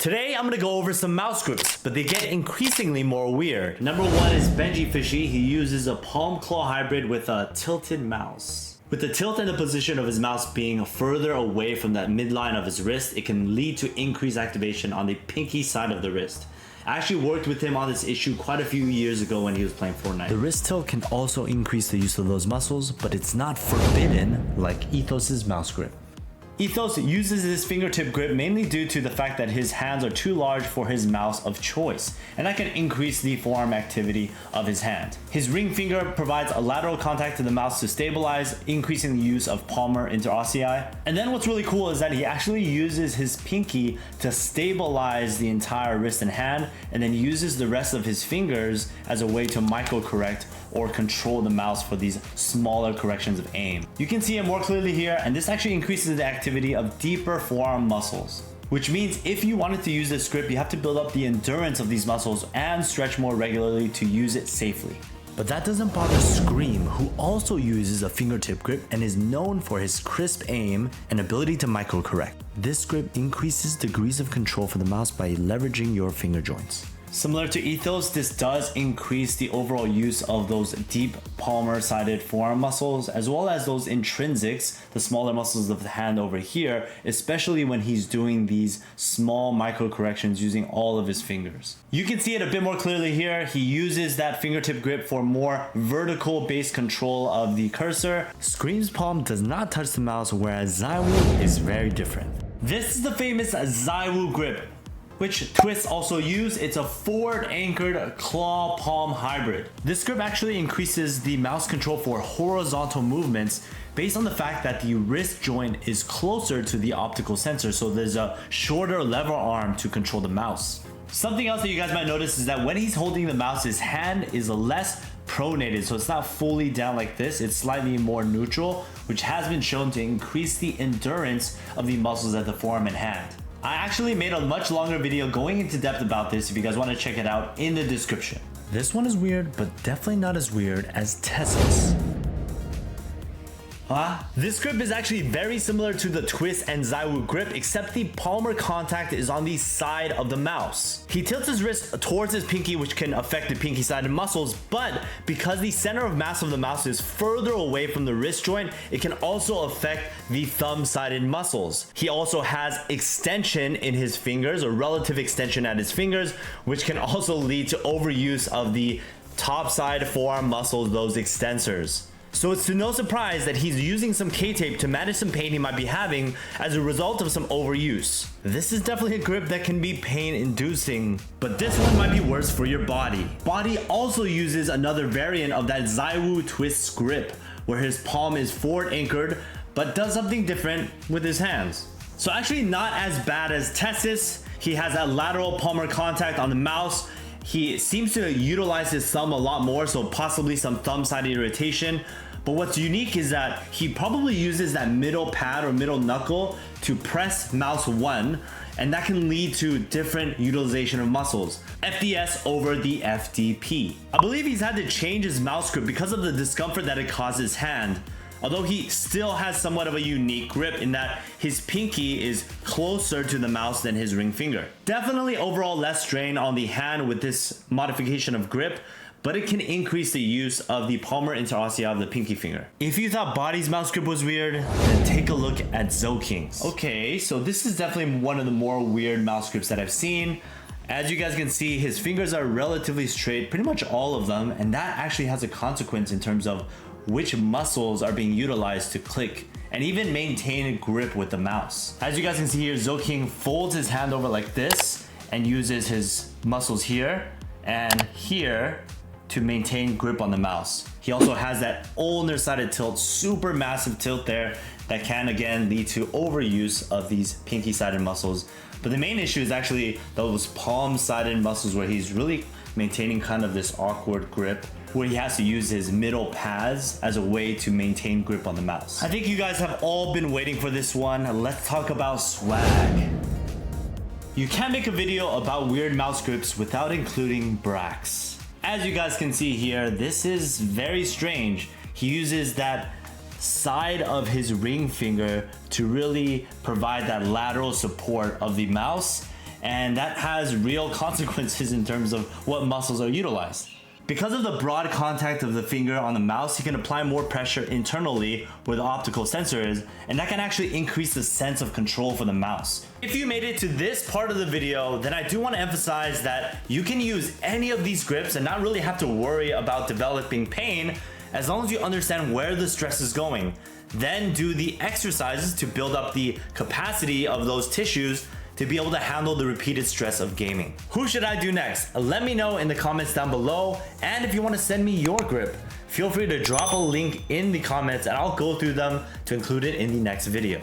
Today, I'm gonna go over some mouse grips, but they get increasingly more weird. Number one is Benjyfishy. He uses a palm claw hybrid with a tilted mouse. With the tilt and the position of his mouse being further away from that midline of his wrist, it can lead to increased activation on the pinky side of the wrist. I actually worked with him on this issue quite a few years ago when he was playing Fortnite. The wrist tilt can also increase the use of those muscles, but it's not forbidden like Ethos's mouse grip. Ethos uses his fingertip grip mainly due to the fact that his hands are too large for his mouse of choice, and that can increase the forearm activity of his hand. His ring finger provides a lateral contact to the mouse to stabilize, increasing the use of palmar interossei. And then what's really cool is that he actually uses his pinky to stabilize the entire wrist and hand, and then uses the rest of his fingers as a way to micro-correct or control the mouse for these smaller corrections of aim. You can see it more clearly here, and this actually increases the activity of deeper forearm muscles. Which means if you wanted to use this grip, you have to build up the endurance of these muscles and stretch more regularly to use it safely. But that doesn't bother Scream, who also uses a fingertip grip and is known for his crisp aim and ability to micro-correct. This grip increases degrees of control for the mouse by leveraging your finger joints. Similar to Ethos, this does increase the overall use of those deep palmar-sided forearm muscles, as well as those intrinsics, the smaller muscles of the hand over here, especially when he's doing these small micro corrections using all of his fingers. You can see it a bit more clearly here. He uses that fingertip grip for more vertical based control of the cursor. Scream's palm does not touch the mouse, whereas Zywoo is very different. This is the famous Zywoo grip, which Twistzz also use. It's a forward anchored claw palm hybrid. This grip actually increases the mouse control for horizontal movements based on the fact that the wrist joint is closer to the optical sensor, so there's a shorter lever arm to control the mouse. Something else that you guys might notice is that when he's holding the mouse, his hand is less pronated, so it's not fully down like this, it's slightly more neutral, which has been shown to increase the endurance of the muscles at the forearm and hand. I actually made a much longer video going into depth about this if you guys want to check it out in the description. This one is weird, but definitely not as weird as Teses. This grip is actually very similar to the Twistzz and Zywoo grip, except the palmar contact is on the side of the mouse. He tilts his wrist towards his pinky, which can affect the pinky sided muscles, but because the center of mass of the mouse is further away from the wrist joint, it can also affect the thumb sided muscles. He also has extension in his fingers, or relative extension at his fingers, which can also lead to overuse of the top side forearm muscles, those extensors. So it's to no surprise that he's using some K-tape to manage some pain he might be having as a result of some overuse. This is definitely a grip that can be pain inducing, but this one might be worse for your body. Bodyy also uses another variant of that Zywoo Twistzz grip, where his palm is forward anchored, but does something different with his hands. So actually not as bad as Teses. He has that lateral palmar contact on the mouse. He seems to utilize his thumb a lot more, so possibly some thumb side irritation. But what's unique is that he probably uses that middle pad or middle knuckle to press mouse 1, and that can lead to different utilization of muscles. FDS over the FDP. I believe he's had to change his mouse grip because of the discomfort that it causes his hand. Although he still has somewhat of a unique grip in that his pinky is closer to the mouse than his ring finger. Definitely overall less strain on the hand with this modification of grip, but it can increase the use of the palmar interossei of the pinky finger. If you thought Body's mouse grip was weird, then take a look at Zhoking's. Okay, so this is definitely one of the more weird mouse grips that I've seen. As you guys can see, his fingers are relatively straight, pretty much all of them, and that actually has a consequence in terms of which muscles are being utilized to click and even maintain a grip with the mouse. As you guys can see here, Zhoking folds his hand over like this and uses his muscles here and here to maintain grip on the mouse. He also has that ulnar-sided tilt, super massive tilt there that can again lead to overuse of these pinky-sided muscles. But the main issue is actually those palm-sided muscles where he's really maintaining kind of this awkward grip, where he has to use his middle pads as a way to maintain grip on the mouse. I think you guys have all been waiting for this one. Let's talk about swag. You can't make a video about weird mouse grips without including Brax. As you guys can see here, this is very strange. He uses that side of his ring finger to really provide that lateral support of the mouse, and that has real consequences in terms of what muscles are utilized. Because of the broad contact of the finger on the mouse, you can apply more pressure internally where the optical sensor is, and that can actually increase the sense of control for the mouse. If you made it to this part of the video, then I do want to emphasize that you can use any of these grips and not really have to worry about developing pain as long as you understand where the stress is going. Then do the exercises to build up the capacity of those tissues to be able to handle the repeated stress of gaming. Who should I do next? Let me know in the comments down below, and if you want to send me your grip, feel free to drop a link in the comments and I'll go through them to include it in the next video.